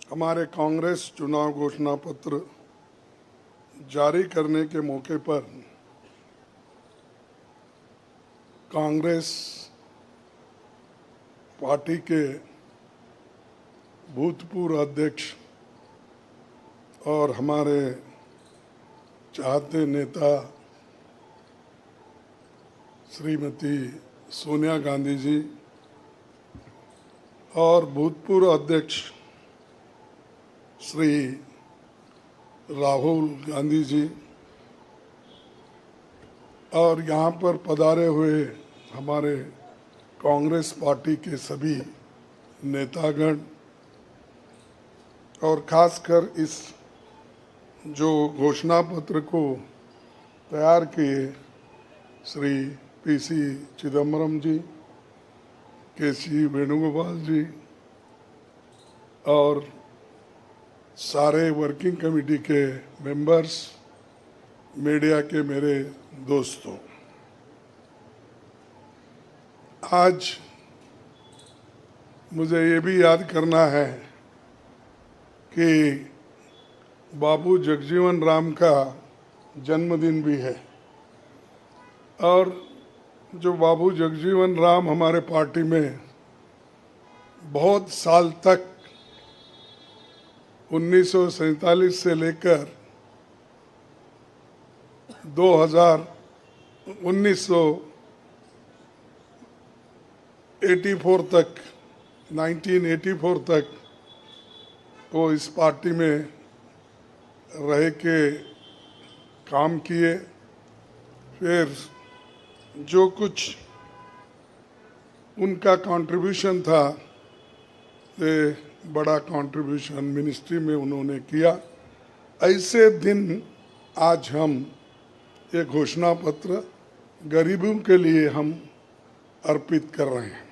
हमारे कांग्रेस चुनाव घोषणा पत्र जारी करने के मौके पर कांग्रेस पार्टी के भूतपूर्व अध्यक्ष और हमारे चाहते नेता श्रीमती सोनिया गांधी जी और भूतपूर्व अध्यक्ष श्री राहुल गांधी जी और यहाँ पर पधारे हुए हमारे कांग्रेस पार्टी के सभी नेतागण और खासकर इस जो घोषणा पत्र को तैयार किए श्री पीसी चिदम्बरम जी, केसी वेणुगोपाल जी और सारे वर्किंग कमेटी के मेंबर्स, मीडिया के मेरे दोस्तों, आज मुझे ये भी याद करना है कि बाबू जगजीवन राम का जन्मदिन भी है और जो बाबू जगजीवन राम हमारे पार्टी में बहुत साल तक 1947 से लेकर 1984 तक वो इस पार्टी में रह के काम किए। फिर जो कुछ उनका कंट्रीब्यूशन था ये बड़ा कंट्रीब्यूशन मिनिस्ट्री में उन्होंने किया। ऐसे दिन आज हम ये घोषणा पत्र गरीबों के लिए हम अर्पित कर रहे हैं।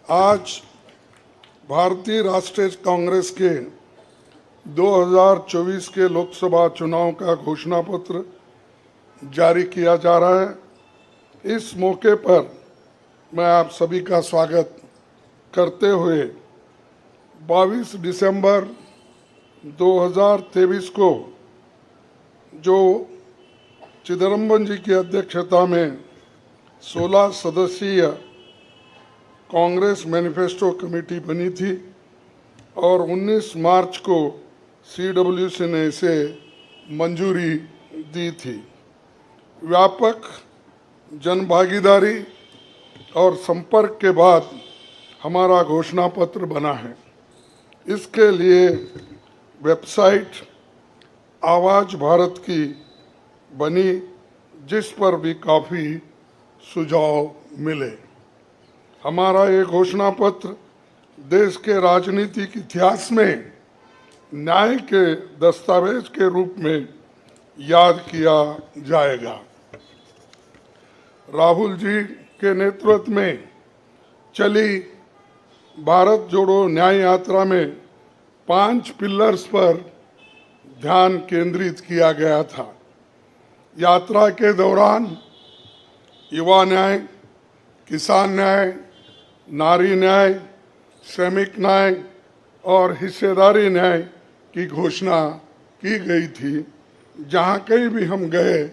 आज भारतीय राष्ट्रीय कांग्रेस के 2024 के लोकसभा चुनाव का घोषणा पत्र जारी किया जा रहा है। इस मौके पर मैं आप सभी का स्वागत करते हुए 22 दिसंबर 2023 को जो चिदम्बरम जी की अध्यक्षता में 16 सदस्यीय कांग्रेस मैनिफेस्टो कमेटी बनी थी और 19 मार्च को CWC ने इसे मंजूरी दी थी। व्यापक जनभागीदारी और संपर्क के बाद हमारा घोषणा पत्र बना है। इसके लिए वेबसाइट आवाज भारत की बनी, जिस पर भी काफ़ी सुझाव मिले। हमारा ये घोषणा पत्र देश के राजनीतिक इतिहास में न्याय के दस्तावेज के रूप में याद किया जाएगा। राहुल जी के नेतृत्व में चली भारत जोड़ो न्याय यात्रा में 5 पिलर्स पर ध्यान केंद्रित किया गया था। यात्रा के दौरान युवा न्याय, किसान न्याय, नारी न्याय, श्रमिक न्याय और हिस्सेदारी न्याय की घोषणा की गई थी। जहाँ कहीं भी हम गए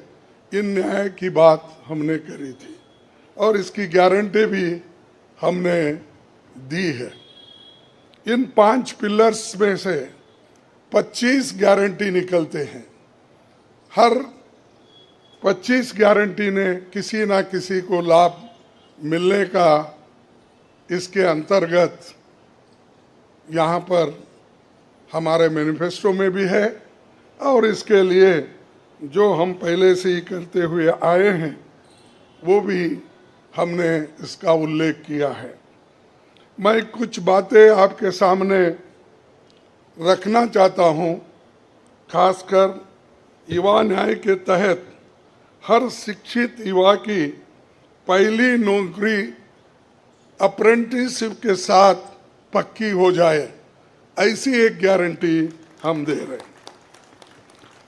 इन न्याय की बात हमने करी थी और इसकी गारंटी भी हमने दी है। इन 5 पिलर्स में से 25 गारंटी निकलते हैं। हर 25 गारंटी ने किसी ना किसी को लाभ मिलने का इसके अंतर्गत यहाँ पर हमारे मैनिफेस्टो में भी है और इसके लिए जो हम पहले से ही करते हुए आए हैं वो भी हमने इसका उल्लेख किया है। मैं कुछ बातें आपके सामने रखना चाहता हूँ। खासकर युवा न्याय के तहत हर शिक्षित युवा की पहली नौकरी अप्रेंटिसशिप के साथ पक्की हो जाए, ऐसी एक गारंटी हम दे रहे हैं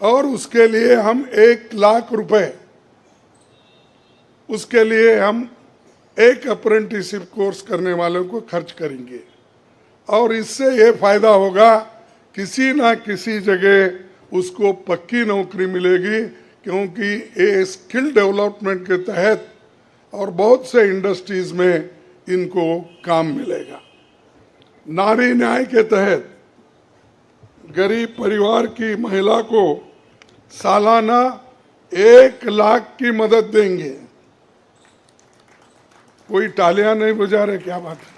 और उसके लिए हम 1 लाख रुपए उसके लिए हम एक अप्रेंटिसशिप कोर्स करने वालों को खर्च करेंगे और इससे ये फायदा होगा, किसी ना किसी जगह उसको पक्की नौकरी मिलेगी, क्योंकि ये स्किल डेवलपमेंट के तहत और बहुत से इंडस्ट्रीज में इनको काम मिलेगा। नारी न्याय के तहत गरीब परिवार की महिला को सालाना 1 लाख की मदद देंगे। कोई तालियां नहीं बजा रहे, क्या बात है?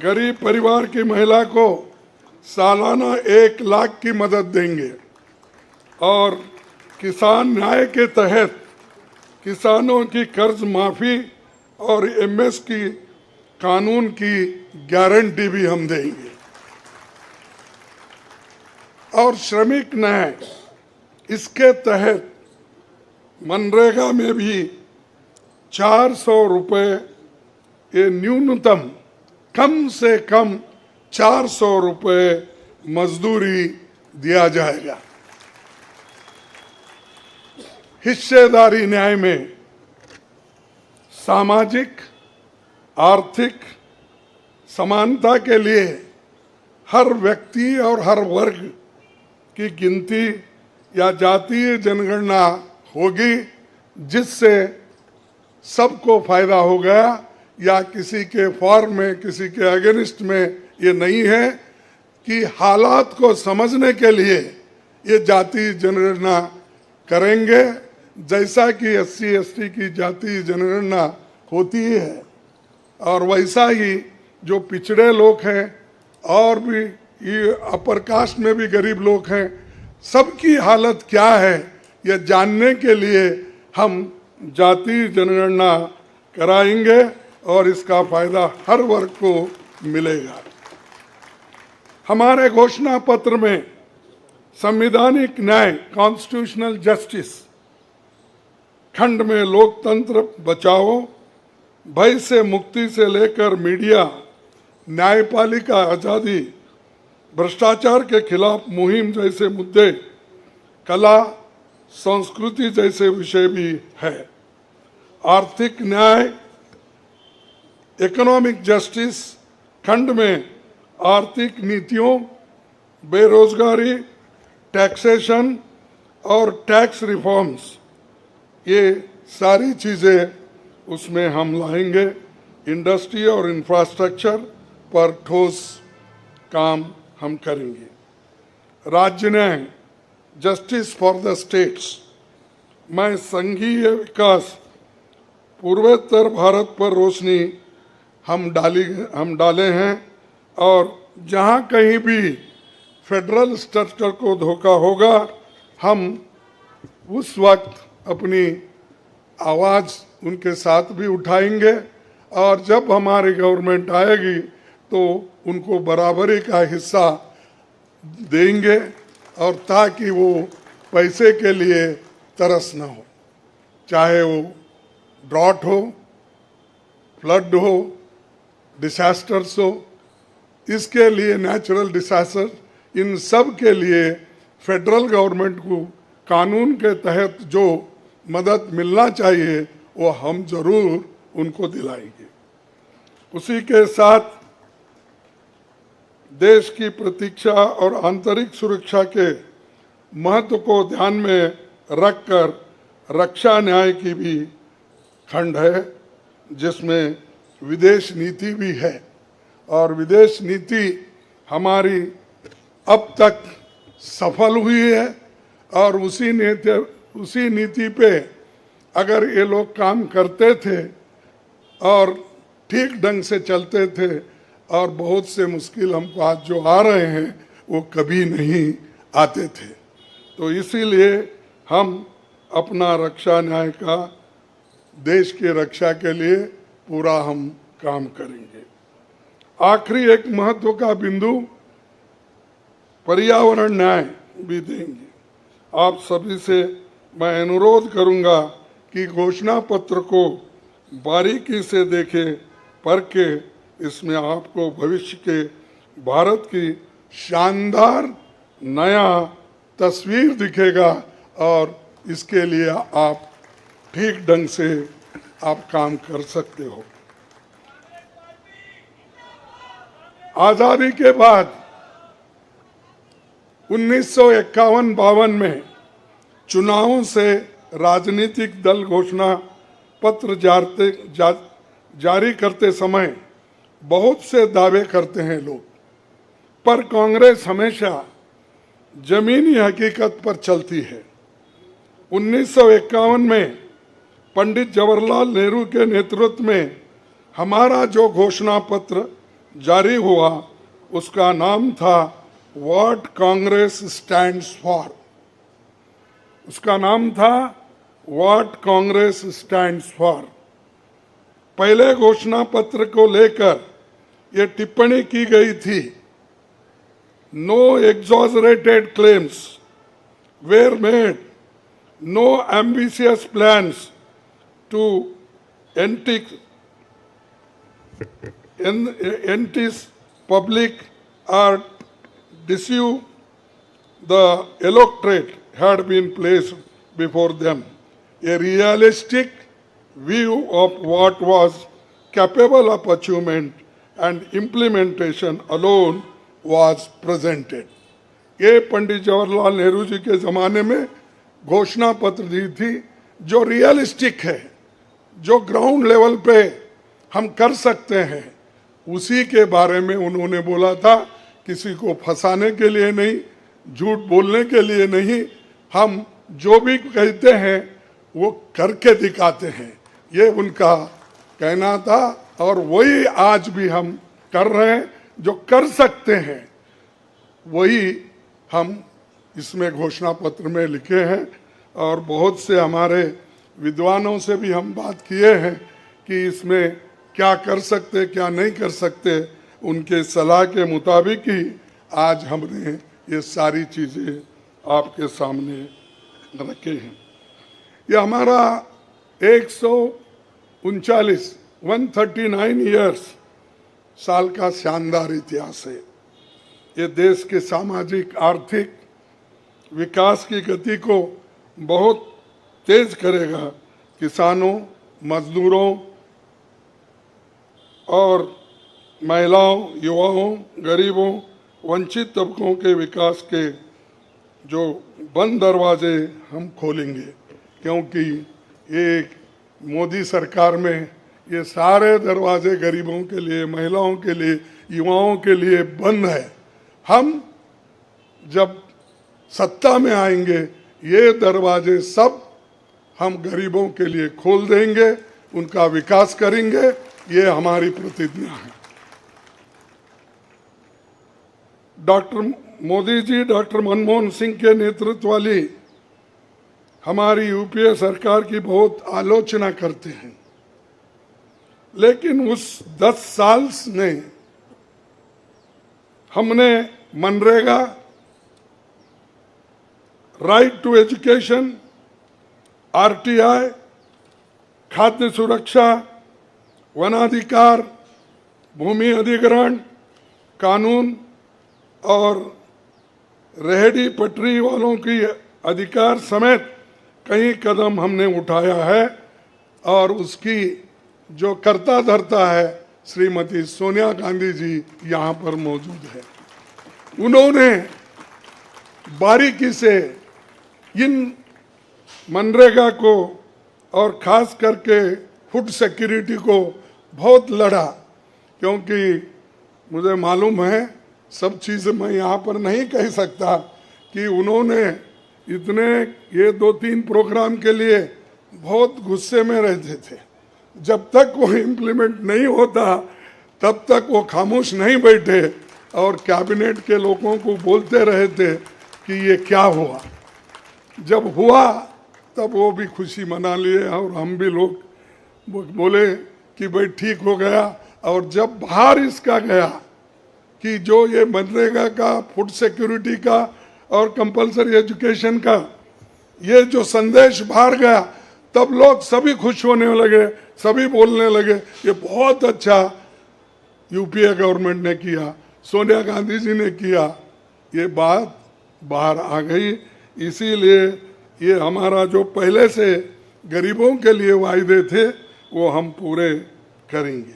गरीब परिवार की महिला को सालाना 1 लाख की मदद देंगे। और किसान न्याय के तहत किसानों की कर्ज माफी और एमएसपी कानून की गारंटी भी हम देंगे। और श्रमिक न्याय, इसके तहत मनरेगा में भी 400 रुपये, ये न्यूनतम कम से कम 400 रुपये मजदूरी दिया जाएगा। हिस्सेदारी न्याय में सामाजिक आर्थिक समानता के लिए हर व्यक्ति और हर वर्ग की गिनती या जातीय जनगणना होगी, जिससे सबको फायदा होगा। या किसी के फॉर में, किसी के अगेंस्ट में ये नहीं है कि हालात को समझने के लिए ये जातीय जनगणना करेंगे, जैसा कि SC/ST की जातीय जनगणना होती है। और वैसा ही जो पिछड़े लोग हैं और भी ये अपर कास्ट में भी गरीब लोग हैं, सबकी हालत क्या है ये जानने के लिए हम जातीय जनगणना कराएंगे और इसका फायदा हर वर्ग को मिलेगा। हमारे घोषणा पत्र में संवैधानिक न्याय, कॉन्स्टिट्यूशनल जस्टिस खंड में लोकतंत्र बचाओ, भय से मुक्ति से लेकर मीडिया, न्यायपालिका आजादी, भ्रष्टाचार के खिलाफ मुहिम जैसे मुद्दे, कला संस्कृति जैसे विषय भी है। आर्थिक न्याय, इकोनॉमिक जस्टिस खंड में आर्थिक नीतियों, बेरोजगारी, टैक्सेशन और टैक्स रिफॉर्म्स, ये सारी चीज़ें उसमें हम लाएंगे। इंडस्ट्री और इंफ्रास्ट्रक्चर पर ठोस काम हम करेंगे। राज्य न्याय, जस्टिस फॉर द स्टेट्स में संघीय विकास, पूर्वोत्तर भारत पर रोशनी हम डाले हैं। और जहाँ कहीं भी फेडरल स्ट्रक्चर को धोखा होगा, हम उस वक्त अपनी आवाज़ उनके साथ भी उठाएंगे। और जब हमारी गवर्नमेंट आएगी तो उनको बराबरी का हिस्सा देंगे, और ताकि वो पैसे के लिए तरस न हो, चाहे वो ड्रॉट हो, फ्लड हो, डिसास्टर्स हो। इसके लिए नेचुरल डिसास्टर, इन सब के लिए फेडरल गवर्नमेंट को कानून के तहत जो मदद मिलना चाहिए वो हम जरूर उनको दिलाएंगे। उसी के साथ देश की प्रतीक्षा और आंतरिक सुरक्षा के महत्व को ध्यान में रखकर रक्षा न्याय की भी खंड है, जिसमें विदेश नीति भी है। और विदेश नीति हमारी अब तक सफल हुई है, और उसी नीति पे अगर ये लोग काम करते थे और ठीक ढंग से चलते थे, और बहुत से मुश्किल हमको आज जो आ रहे हैं वो कभी नहीं आते थे। तो इसीलिए हम अपना रक्षा न्याय का, देश की रक्षा के लिए पूरा हम काम करेंगे। आखिरी एक महत्व का बिंदु पर्यावरण न्याय भी देंगे। आप सभी से मैं अनुरोध करूंगा कि घोषणा पत्र को बारीकी से देखें, परखें। इसमें आपको भविष्य के भारत की शानदार नया तस्वीर दिखेगा, और इसके लिए आप ठीक ढंग से आप काम कर सकते हो। आजादी के बाद 1951-52 में चुनावों से राजनीतिक दल घोषणा पत्र जारी करते समय बहुत से दावे करते हैं लोग, पर कांग्रेस हमेशा जमीनी हकीकत पर चलती है। 1951 में पंडित जवाहरलाल नेहरू के नेतृत्व में हमारा जो घोषणा पत्र जारी हुआ उसका नाम था व्हाट कांग्रेस स्टैंड्स फॉर। उसका नाम था व्हाट कांग्रेस स्टैंड्स फॉर। पहले घोषणा पत्र को लेकर ये टिप्पणी की गई थी, no exaggerated claims were made, no ambitious plans to entice public or deceive the electorate had been placed before them. A realistic view of what was capable of achievement and implementation alone was presented. ये पंडित जवाहरलाल नेहरू जी के ज़माने में घोषणा पत्र दी थी जो realistic है, जो ग्राउंड लेवल पे हम कर सकते हैं, उसी के बारे में उन्होंने बोला था। किसी को फंसाने के लिए नहीं, झूठ बोलने के लिए नहीं, हम जो भी कहते हैं वो करके दिखाते हैं, ये उनका कहना था। और वही आज भी हम कर रहे हैं, जो कर सकते हैं वही हम इसमें घोषणा पत्र में लिखे हैं। और बहुत से हमारे विद्वानों से भी हम बात किए हैं कि इसमें क्या कर सकते क्या नहीं कर सकते, उनके सलाह के मुताबिक ही आज हमने ये सारी चीज़ें आपके सामने रखे हैं। ये हमारा 139 ईयर्स साल का शानदार इतिहास है। ये देश के सामाजिक आर्थिक विकास की गति को बहुत तेज करेगा। किसानों, मजदूरों और महिलाओं, युवाओं, गरीबों, वंचित तबकों के विकास के जो बंद दरवाजे हम खोलेंगे, क्योंकि ये मोदी सरकार में ये सारे दरवाजे गरीबों के लिए, महिलाओं के लिए, युवाओं के लिए बंद है। हम जब सत्ता में आएंगे ये दरवाजे सब हम गरीबों के लिए खोल देंगे, उनका विकास करेंगे, ये हमारी प्रतिज्ञा है। डॉक्टर मोदी जी, डॉक्टर मनमोहन सिंह के नेतृत्व वाली हमारी यूपीए सरकार की बहुत आलोचना करते हैं, लेकिन उस 10 साल में हमने मनरेगा, राइट टू एजुकेशन, आरटीआई, खाद्य सुरक्षा, वनाधिकार, भूमि अधिग्रहण कानून और रेहड़ी पटरी वालों की अधिकार समेत कई कदम हमने उठाया है। और उसकी जो कर्ता धर्ता है श्रीमती सोनिया गांधी जी यहाँ पर मौजूद है। उन्होंने बारीकी से इन मनरेगा को और खास करके फूड सिक्योरिटी को बहुत लड़ा, क्योंकि मुझे मालूम है, सब चीज़ मैं यहाँ पर नहीं कह सकता कि उन्होंने इतने ये 2-3 प्रोग्राम के लिए बहुत गुस्से में रहते थे। जब तक वो इम्प्लीमेंट नहीं होता तब तक वो खामोश नहीं बैठे और कैबिनेट के लोगों को बोलते रहे थे कि ये क्या हुआ। जब हुआ तब वो भी खुशी मना लिए और हम भी लोग बोले कि भाई ठीक हो गया। और जब बाहर इसका गया कि जो ये मनरेगा का, फूड सिक्योरिटी का और कंपलसरी एजुकेशन का ये जो संदेश बाहर गया, तब लोग सभी खुश होने लगे, सभी बोलने लगे ये बहुत अच्छा यूपीए गवर्नमेंट ने किया, सोनिया गांधी जी ने किया। ये बात बाहर आ गई। इसीलिए ये हमारा जो पहले से गरीबों के लिए वायदे थे वो हम पूरे करेंगे।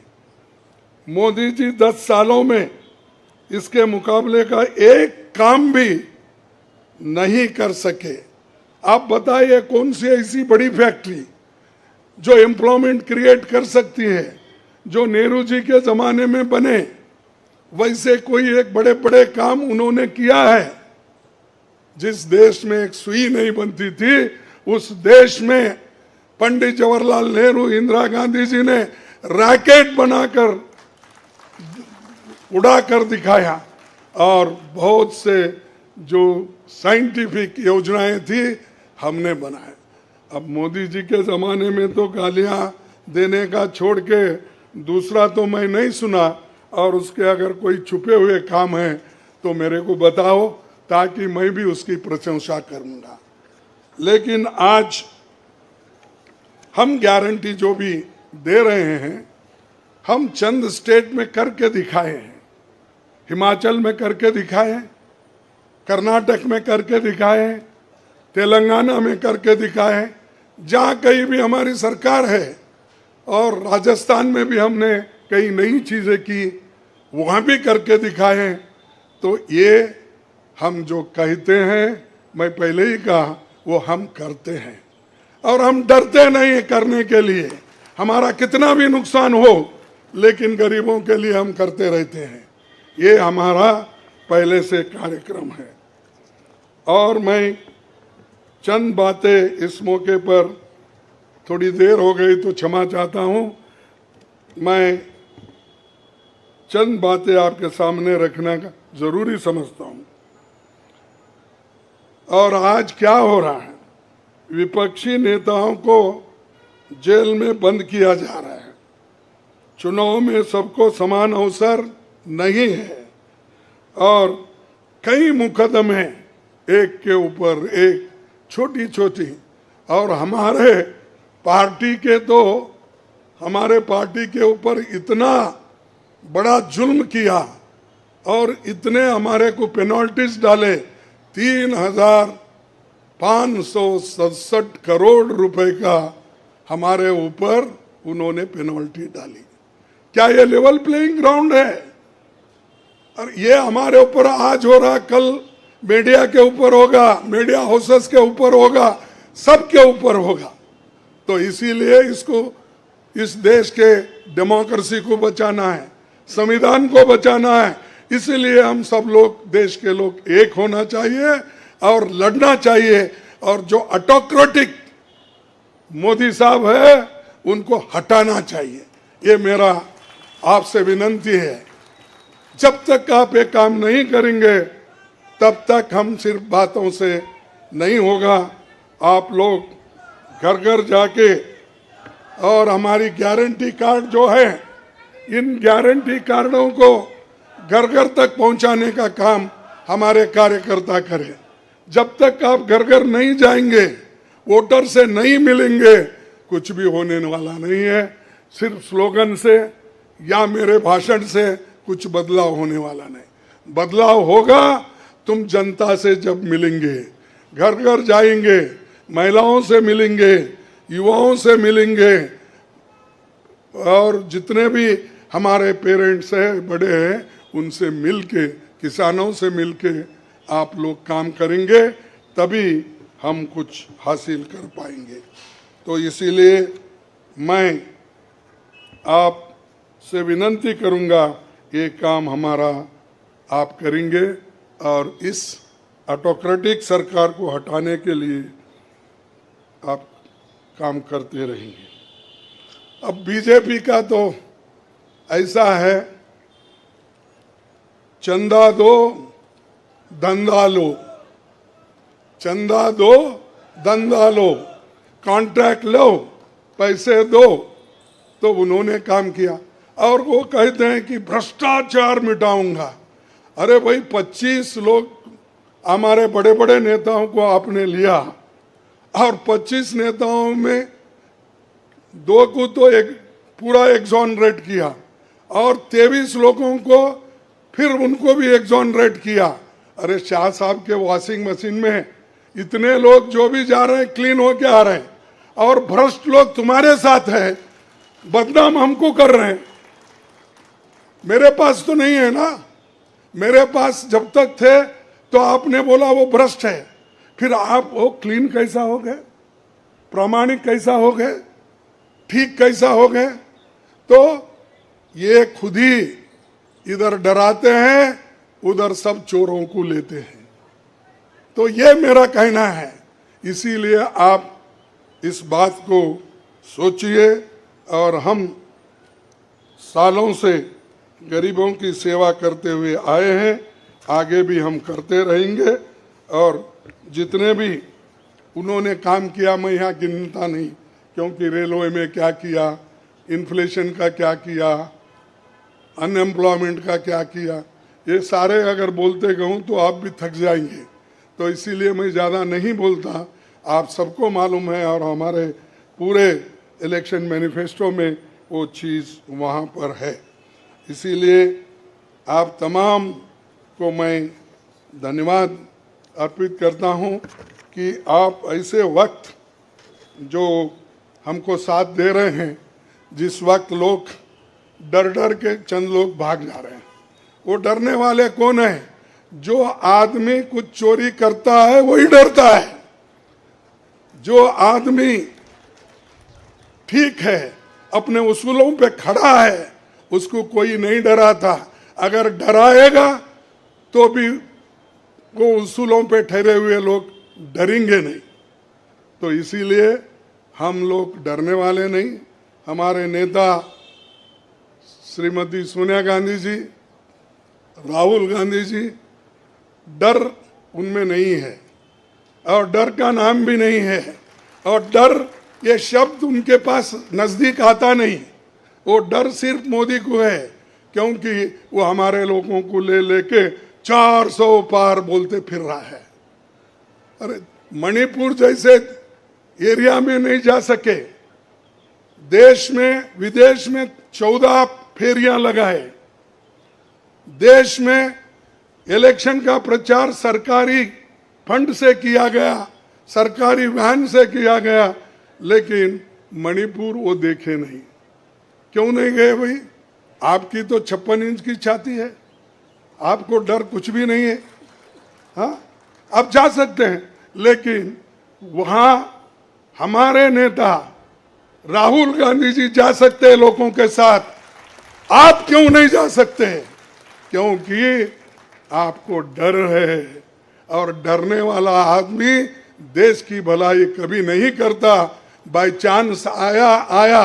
मोदी जी 10 सालों में इसके मुकाबले का एक काम भी नहीं कर सके। आप बताइए कौन सी ऐसी बड़ी फैक्ट्री जो एम्प्लॉयमेंट क्रिएट कर सकती है, जो नेहरू जी के जमाने में बने वैसे कोई एक बड़े बड़े काम उन्होंने किया है। जिस देश में एक सुई नहीं बनती थी उस देश में पंडित जवाहरलाल नेहरू, इंदिरा गांधी जी ने रॉकेट बनाकर उड़ाकर दिखाया, और बहुत से जो साइंटिफिक योजनाएं थी हमने बनाए। अब मोदी जी के जमाने में तो गालियां देने का छोड़ के दूसरा तो मैं नहीं सुना, और उसके अगर कोई छुपे हुए काम है तो मेरे को बताओ ताकि मैं भी उसकी प्रशंसा करूंगा। लेकिन आज हम गारंटी जो भी दे रहे हैं हम चंद स्टेट में करके दिखाए हैं। हिमाचल में करके दिखाए, कर्नाटक में करके दिखाए, तेलंगाना में करके दिखाए, जहाँ कहीं भी हमारी सरकार है, और राजस्थान में भी हमने कई नई चीज़ें की, वहाँ भी करके दिखाए। तो ये हम जो कहते हैं, मैं पहले ही कहा, वो हम करते हैं, और हम डरते नहीं करने के लिए। हमारा कितना भी नुकसान हो लेकिन गरीबों के लिए हम करते रहते हैं। ये हमारा पहले से कार्यक्रम है। और मैं चंद बातें इस मौके पर, थोड़ी देर हो गई तो क्षमा चाहता हूँ, मैं चंद बातें आपके सामने रखना जरूरी समझता हूँ। और आज क्या हो रहा है, विपक्षी नेताओं को जेल में बंद किया जा रहा है। चुनाव में सबको समान अवसर नहीं है, और कई मुकदमे एक के ऊपर एक, छोटी छोटी, और हमारे पार्टी के ऊपर इतना बड़ा जुल्म किया और इतने हमारे को पेनल्टीज डाले। 3,567 करोड़ रुपए का हमारे ऊपर उन्होंने पेनल्टी डाली। क्या ये लेवल प्लेइंग ग्राउंड है? और ये हमारे ऊपर आज हो रहा, कल मीडिया के ऊपर होगा, मीडिया हाउसेस के ऊपर होगा, सबके ऊपर होगा। तो इसीलिए इसको, इस देश के डेमोक्रेसी को बचाना है, संविधान को बचाना है। इसीलिए हम सब लोग, देश के लोग एक होना चाहिए और लड़ना चाहिए। और जो ऑटोक्रेटिक मोदी साहब है उनको हटाना चाहिए। ये मेरा आपसे विनती है। जब तक आप ये काम नहीं करेंगे तब तक हम सिर्फ बातों से नहीं होगा। आप लोग घर घर जाके, और हमारी गारंटी कार्ड जो है, इन गारंटी कार्डों को घर घर तक पहुंचाने का काम हमारे कार्यकर्ता करें। जब तक आप घर घर नहीं जाएंगे, वोटर से नहीं मिलेंगे, कुछ भी होने वाला नहीं है। सिर्फ स्लोगन से या मेरे भाषण से कुछ बदलाव होने वाला नहीं। बदलाव होगा तुम जनता से जब मिलेंगे, घर घर जाएंगे, महिलाओं से मिलेंगे, युवाओं से मिलेंगे, और जितने भी हमारे पेरेंट्स हैं, बड़े हैं, उनसे मिलके, किसानों से मिलके आप लोग काम करेंगे, तभी हम कुछ हासिल कर पाएंगे। तो इसीलिए मैं आपसे विनती करूंगा, ये काम हमारा आप करेंगे, और इस ऑटोक्रेटिक सरकार को हटाने के लिए आप काम करते रहेंगे। अब बीजेपी का तो ऐसा है, चंदा दो धंधा लो, चंदा दो धंधा लो, कॉन्ट्रैक्ट लो, पैसे दो। तो उन्होंने काम किया, और वो कहते हैं कि भ्रष्टाचार मिटाऊंगा। अरे भाई, 25 लोग हमारे बड़े बड़े नेताओं को आपने लिया, और 25 नेताओं में 2 को तो एक पूरा एक्सोनरेट किया, और 23 लोगों को फिर उनको भी एक्सोनरेट किया। अरे शाह साहब के वॉशिंग मशीन में इतने लोग जो भी जा रहे हैं क्लीन होके आ रहे हैं, और भ्रष्ट लोग तुम्हारे साथ है, बदनाम हमको कर रहे हैं। मेरे पास तो नहीं है ना, मेरे पास जब तक थे तो आपने बोला वो भ्रष्ट है, फिर आप वो क्लीन कैसा हो गए, प्रामाणिक कैसा हो गए, ठीक कैसा हो गए? तो ये खुद ही इधर डराते हैं, उधर सब चोरों को लेते हैं। तो ये मेरा कहना है। इसीलिए आप इस बात को सोचिए, और हम सालों से गरीबों की सेवा करते हुए आए हैं, आगे भी हम करते रहेंगे। और जितने भी उन्होंने काम किया, मैं यहाँ गिनता नहीं, क्योंकि रेलवे में क्या किया, इन्फ्लेशन का क्या किया, अनएम्प्लॉयमेंट का क्या किया, ये सारे अगर बोलते कहूँ तो आप भी थक जाएंगे। तो इसीलिए मैं ज़्यादा नहीं बोलता, आप सबको मालूम है, और हमारे पूरे इलेक्शन मैनिफेस्टो में वो चीज़ वहाँ पर है। इसीलिए आप तमाम को मैं धन्यवाद अर्पित करता हूँ कि आप ऐसे वक्त जो हमको साथ दे रहे हैं, जिस वक्त लोग डर डर के चंद लोग भाग जा रहे हैं। वो डरने वाले कौन है? जो आदमी कुछ चोरी करता है वही डरता है। जो आदमी ठीक है, अपने उसूलों पे खड़ा है, उसको कोई नहीं डराता। अगर डराएगा तो भी वो उसूलों पे ठहरे हुए लोग डरेंगे नहीं। तो इसीलिए हम लोग डरने वाले नहीं। हमारे नेता श्रीमती सोनिया गांधी जी, राहुल गांधी जी, डर उनमें नहीं है, और डर का नाम भी नहीं है, और डर ये शब्द उनके पास नजदीक आता नहीं। वो डर सिर्फ मोदी को है, क्योंकि वो हमारे लोगों को ले लेके 400 पार बोलते फिर रहा है। अरे मणिपुर जैसे एरिया में नहीं जा सके, देश में विदेश में 14 फेरियां लगाए, देश में इलेक्शन का प्रचार सरकारी फंड से किया गया, सरकारी वैन से किया गया, लेकिन मणिपुर वो देखे नहीं। क्यों नहीं गए भाई? आपकी तो 56 इंच की छाती है, आपको डर कुछ भी नहीं है। हाँ, आप जा सकते हैं, लेकिन वहां हमारे नेता राहुल गांधी जी जा सकते हैं लोगों के साथ। आप क्यों नहीं जा सकते? क्योंकि आपको डर है, और डरने वाला आदमी देश की भलाई कभी नहीं करता। बाय चांस आया,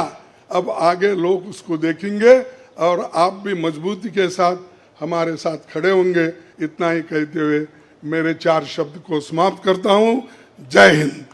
अब आगे लोग उसको देखेंगे, और आप भी मजबूती के साथ हमारे साथ खड़े होंगे। इतना ही कहते हुए मेरे 4 शब्द को समाप्त करता हूं। जय हिंद।